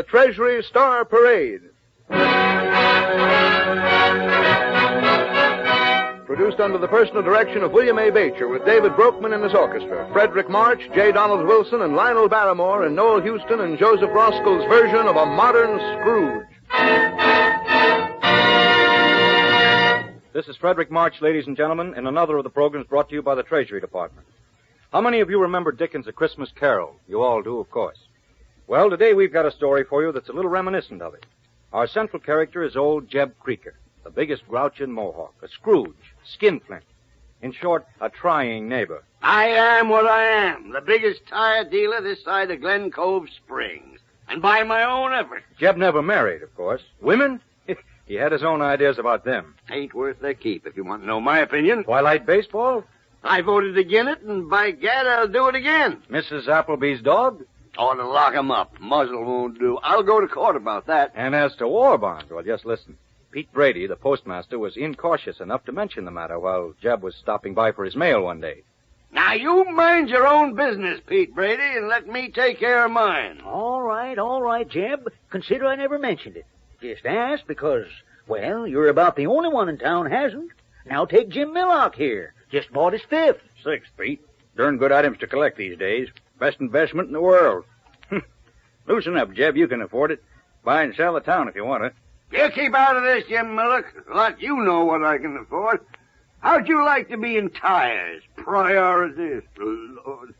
the Treasury Star Parade. Produced under the personal direction of William A. Beecher with David Broekman and his orchestra, Frederick March, J. Donald Wilson, and Lionel Barrymore, and Noel Houston and Joseph Roskell's version of a modern Scrooge. This is Frederick March, ladies and gentlemen, in another of the programs brought to you by the Treasury Department. How many of you remember Dickens' A Christmas Carol? You all do, of course. Well, today we've got a story for you that's a little reminiscent of it. Our central character is old Jeb Creaker, the biggest grouch in Mohawk, a Scrooge, skinflint. In short, a trying neighbor. I am what I am, the biggest tire dealer this side of Glen Cove Springs, and by my own effort. Jeb never married, of course. Women? He had his own ideas about them. Ain't worth their keep, if you want to know my opinion. Twilight baseball? I voted against it, and by gad, I'll do it again. Mrs. Appleby's dog? Ought to lock 'em up. Muzzle won't do. I'll go to court about that. And as to war bonds, well, just listen. Pete Brady, the postmaster, was incautious enough to mention the matter while Jeb was stopping by for his mail one day. Now, you mind your own business, Pete Brady, and let me take care of mine. All right, Jeb. Consider I never mentioned it. Just asked because, well, you're about the only one in town hasn't. Now take Jim Millock here. Just bought his fifth. 6, Pete. Darn good items to collect these days. Best investment in the world. Loosen up, Jeb. You can afford it. Buy and sell the town if you want it. You keep out of this, Jim Millock. Let you know what I can afford. How'd you like to be in tires? Priorities. Lord.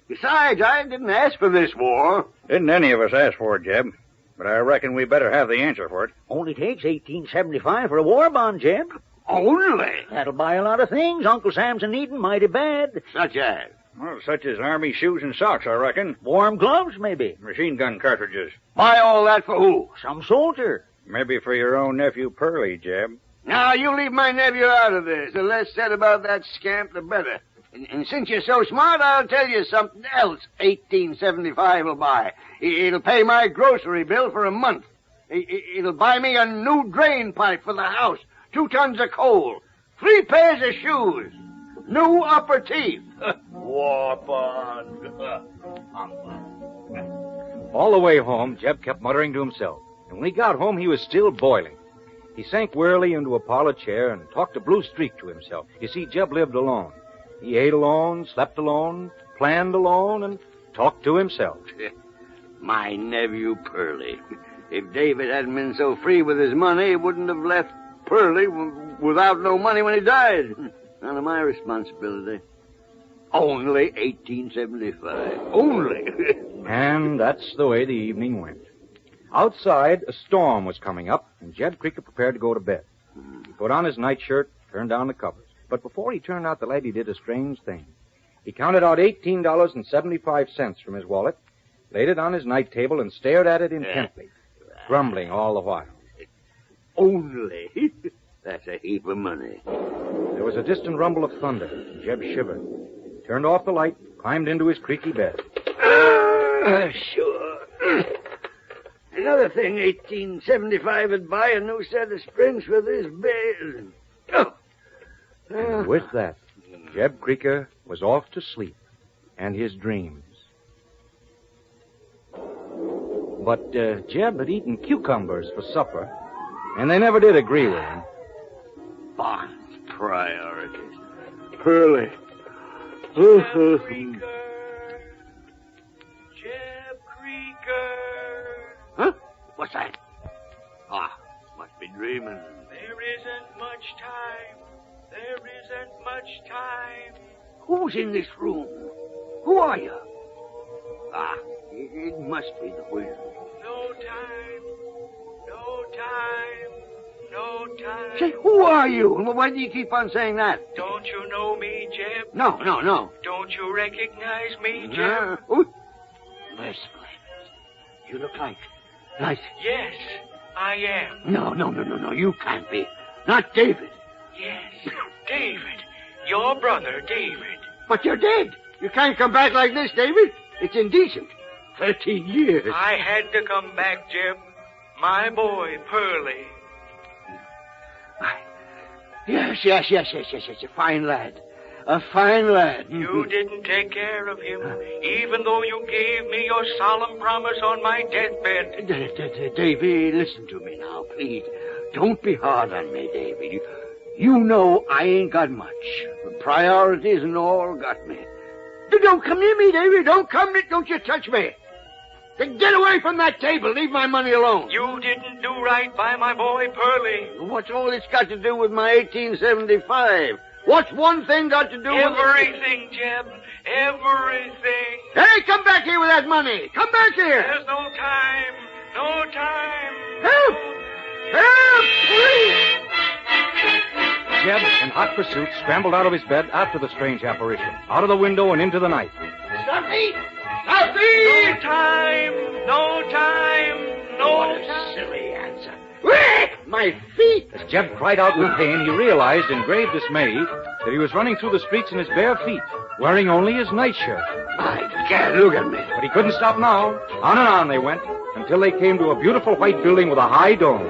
Besides, I didn't ask for this war. Didn't any of us ask for it, Jeb. But I reckon we better have the answer for it. Only takes $18.75 for a war bond, Jeb. Only? That'll buy a lot of things Uncle Sam's needing mighty bad. Such as? Well, such as army shoes and socks, I reckon. Warm gloves, maybe. Machine gun cartridges. Buy all that for who? Some soldier. Maybe for your own nephew, Pearlie, Jeb. Now, you leave my nephew out of this. The less said about that scamp, the better. And since you're so smart, I'll tell you something else $18.75 will buy. It'll pay my grocery bill for a month. It'll buy me a new drain pipe for the house, 2 tons of coal, 3 pairs of shoes, new upper teeth. War bond. All the way home, Jeb kept muttering to himself. And when he got home, he was still boiling. He sank wearily into a parlor chair and talked a blue streak to himself. You see, Jeb lived alone. He ate alone, slept alone, planned alone, and talked to himself. My nephew, Pearlie. If David hadn't been so free with his money, he wouldn't have left Pearlie without no money when he died. None of my responsibility. Only $18.75. Only. And that's the way the evening went. Outside, a storm was coming up, and Jeb Creaker prepared to go to bed. He put on his nightshirt, turned down the covers. But before he turned out the light, he did a strange thing. He counted out $18.75 from his wallet, laid it on his night table, and stared at it intently, grumbling all the while. Only? That's a heap of money. There was a distant rumble of thunder, and Jeb shivered. He turned off the light, climbed into his creaky bed. Sure. Another thing, $18.75 would buy a new set of springs for this bed. Oh. And with that, Jeb Creaker was off to sleep and his dreams. But Jeb had eaten cucumbers for supper, and they never did agree with him. Bonds, priorities. Pearlie. Jeb Creaker. Huh? What's that? Must be dreaming. There isn't much time. There isn't much time. Who's in this room? Who are you? It must be the wind. No time. No time. No time. Say, who are you? Why do you keep on saying that? Don't you know me, Jeb? No. Don't you recognize me, Jeb? Merciful. You look like... Yes, I am. No. You can't be. Not David. Yes, David. Your brother, David. But you're dead. You can't come back like this, David. It's indecent. 13 years. I had to come back, Jeb. My boy, Pearlie. Yes. A fine lad. A fine lad. You didn't take care of him, even though you gave me your solemn promise on my deathbed. Davy, listen to me now, please. Don't be hard on me, Davy. You know I ain't got much. Priorities and all got me. Don't come near me, Davy. Don't you touch me. Get away from that table. Leave my money alone. You didn't do right by my boy Pearlie. What's all this got to do with my 1875? What's one thing got to do with... Everything, Jeb. Everything. Hey, come back here with that money. Come back here. There's no time. No time. Help! Help, please! Jeb, in hot pursuit, scrambled out of his bed after the strange apparition, out of the window and into the night. Stuffy! No time. No time. No What a time. silly answer. My feet! As Jeb cried out with pain, he realized in grave dismay that he was running through the streets in his bare feet, wearing only his nightshirt. My God, look at me. But he couldn't stop now. On and on they went, until they came to a beautiful white building with a high dome.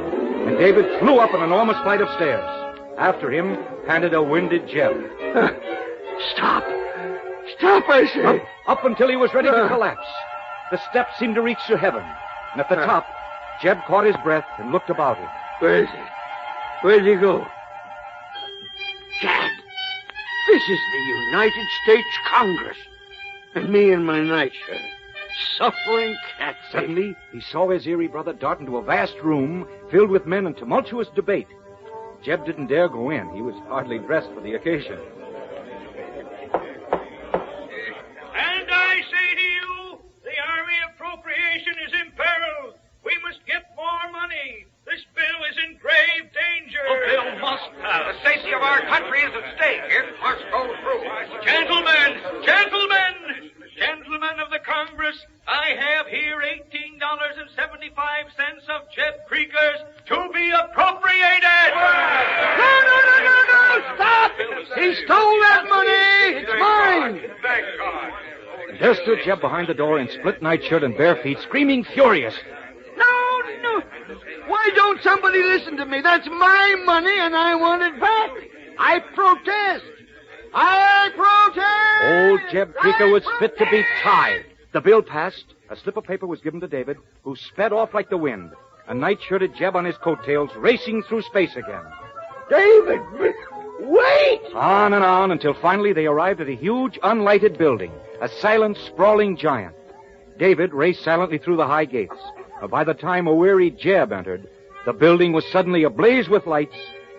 And David flew up an enormous flight of stairs. After him panted a winded Jeb. Stop! Stop, I say! Up until he was ready to collapse. The steps seemed to reach to heaven. And at the top, Jeb caught his breath and looked about him. Where is he? Where'd he go? Dad, this is the United States Congress. And me in my nightshirt. Suffering cats. Suddenly, he saw his eerie brother dart into a vast room filled with men in tumultuous debate. Jeb didn't dare go in. He was hardly dressed for the occasion. And I say to you, the Army appropriation is in peril. We must get more money. This bill is in grave danger. The bill must pass. The safety of our country is at stake. It must go through. Gentlemen of the Congress, I have here $18.75 of Jeb Creekers to be appropriated. No! Stop! He stole that money! It's mine! Thank God. There stood Jeb behind the door in split nightshirt and bare feet, screaming furious. No! Why don't somebody listen to me? That's my money and I want it back. I protest! Old Jeb Creaker was fit to be tied. The bill passed. A slip of paper was given to David, who sped off like the wind, a night-shirted Jeb on his coattails, racing through space again. David, wait! On and on until finally they arrived at a huge, unlighted building, a silent, sprawling giant. David raced silently through the high gates. By the time a weary Jeb entered, the building was suddenly ablaze with lights,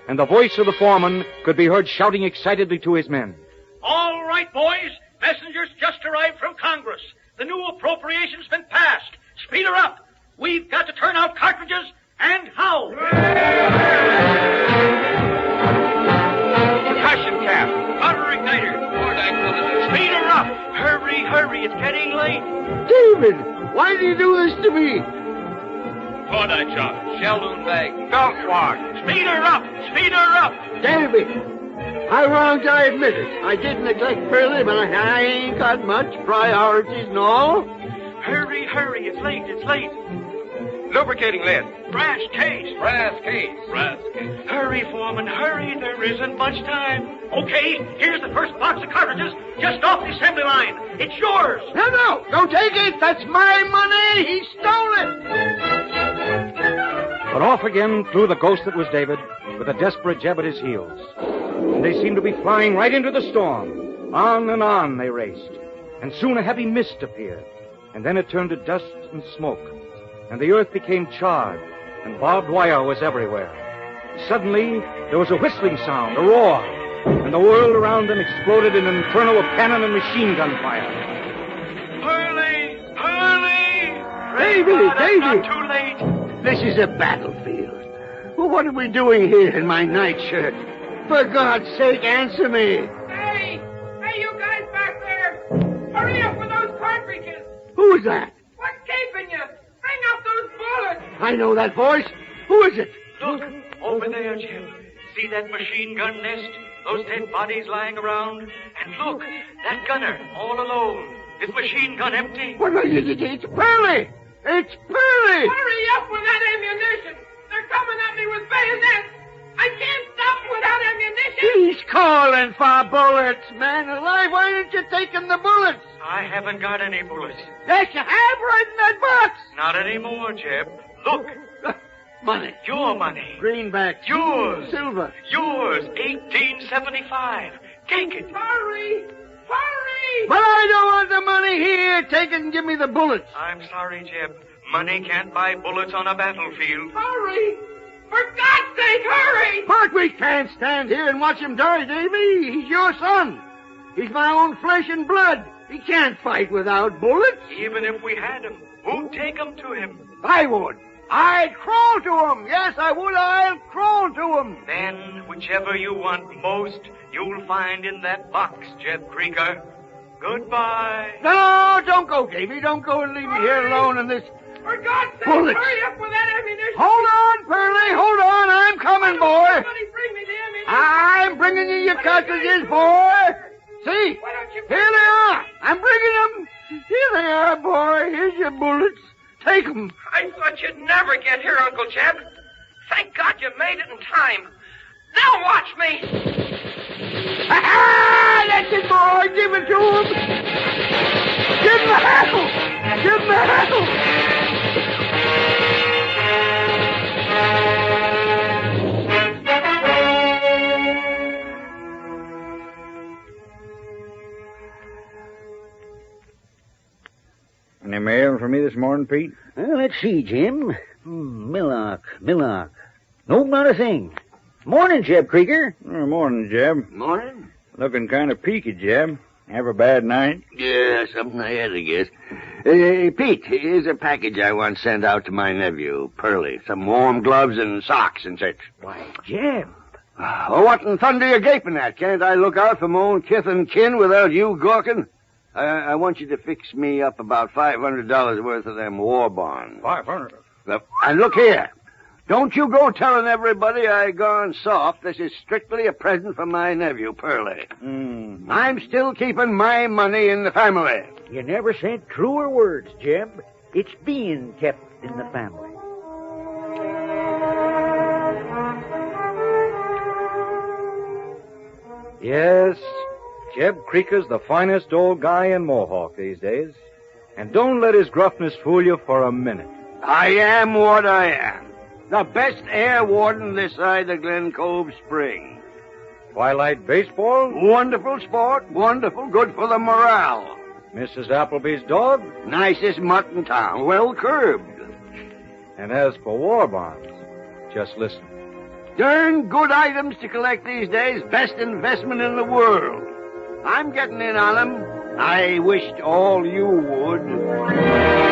and the voice of the foreman could be heard shouting excitedly to his men. All right, boys. Messengers just arrived from Congress. The new appropriation's been passed. Speed her up. We've got to turn out cartridges, and how? Percussion cap. Powder igniter. Speed her up. Hurry. It's getting late. David, why do you do this to me? Cordite shot. Sheldon bag. Belt wad. Speed her up. David, I wronged, I admit it. I did neglect Pearlie, but I ain't got much priorities and all. Hurry. It's late. Lubricating lead. Brass case. Hurry, foreman, hurry. There isn't much time. Okay, here's the first box of cartridges just off the assembly line. It's yours. No, don't take it. That's my money. He stole it. But off again flew the ghost that was David, with a desperate Jeb at his heels. And they seemed to be flying right into the storm. On and on they raced. And soon a heavy mist appeared. And then it turned to dust and smoke. And the earth became charred, and barbed wire was everywhere. Suddenly, there was a whistling sound, a roar, and the world around them exploded in an inferno of cannon and machine gun fire. Pearlie! David! Not too late. This is a battlefield. Well, what are we doing here in my nightshirt? For God's sake, answer me. Hey, you guys back there! Hurry up with those cartridges! Who's that? What's keeping you? Bring up those bullets! I know that voice. Who is it? Look, over there, Jim. See that machine gun nest? Those dead bodies lying around? And look, that gunner, all alone. His machine gun empty. What? It's Pearlie! It's Pearlie! Hurry up with that ammunition! They're coming at me with bayonets! I can't stop without ammunition. He's calling for bullets, man alive. Why didn't you take him the bullets? I haven't got any bullets. Yes, you have right in that box. Not anymore, Jeb. Look, Money. your money. Greenbacks. Yours. Silver. Yours, 1875. Take it. Hurry! Hurry! But I don't want the money here. Take it and give me the bullets. I'm sorry, Jeb. Money can't buy bullets on a battlefield. Hurry! For God's sake, hurry! But we can't stand here and watch him die, Davy. He's your son. He's my own flesh and blood. He can't fight without bullets. Even if we had him, who'd take them to him? I would. I'd crawl to him. Yes, I would. I'll crawl to him. Then, whichever you want most, you'll find in that box, Jeb Krieger. Goodbye. No, don't go, Davy. Don't go and leave me here alone in this. For God's sake, Bullets. hurry up with that ammunition! Hold on, Pearlie. Hold on. I'm coming, boy. Somebody bring me the ammunition! I'm bringing you your cartridges, boy. See? Why don't you... Here they are. I'm bringing them. Here they are, boy. Here's your bullets. Take them. I thought you'd never get here, Uncle Jeb. Thank God you made it in time. Now watch me. Ha-ha! That's it, boy. Give it to him. Give him the handle. Give him the handle. Any mail for me this morning, Pete? Well, let's see, Jim. Millock. Nope, not a thing. Morning, Jeb Krieger. Morning, Jeb. Morning. Looking kind of peaky, Jeb. Have a bad night? Yeah, something I had, I guess. Pete, here's a package I want sent out to my nephew, Pearlie. Some warm gloves and socks and such. Why, Jeb. Oh, what in thunder you gaping at? Can't I look out for my own kith and kin without you gawking? I want you to fix me up about $500 worth of them war bonds. 500. And look here. Don't you go telling everybody I gone soft. This is strictly a present from my nephew, Pearlie. I'm still keeping my money in the family. You never said truer words, Jeb. It's being kept in the family. Yes, Jeb Krieger's the finest old guy in Mohawk these days. And don't let his gruffness fool you for a minute. I am what I am. The best air warden this side of Glen Cove Spring. Twilight baseball? Wonderful sport. Wonderful. Good for the morale. Mrs. Appleby's dog? Nicest mutt in town. Well curbed. And as for war bonds, just listen. Darn good items to collect these days. Best investment in the world. I'm getting in on them. I wished all you would.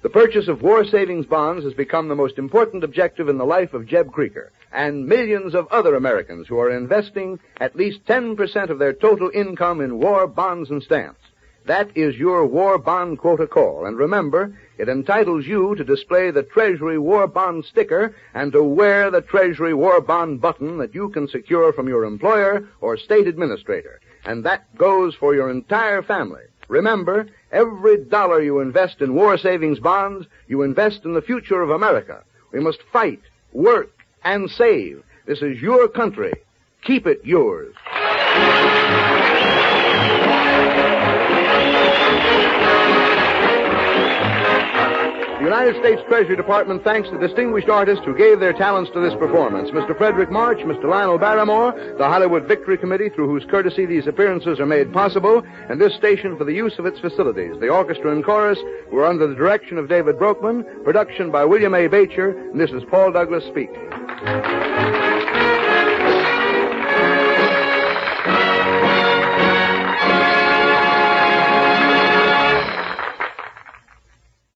The purchase of war savings bonds has become the most important objective in the life of Jeb Krieger and millions of other Americans who are investing at least 10% of their total income in war bonds and stamps. That is your war bond quota call. And remember, it entitles you to display the Treasury war bond sticker and to wear the Treasury war bond button that you can secure from your employer or state administrator. And that goes for your entire family. Remember, every dollar you invest in war savings bonds, you invest in the future of America. We must fight, work, and save. This is your country. Keep it yours. The United States Treasury Department thanks the distinguished artists who gave their talents to this performance. Mr. Frederick March, Mr. Lionel Barrymore, the Hollywood Victory Committee, through whose courtesy these appearances are made possible, and this station for the use of its facilities. The orchestra and chorus were under the direction of David Broekman, production by William A. Bacher, and this is Paul Douglas speaking.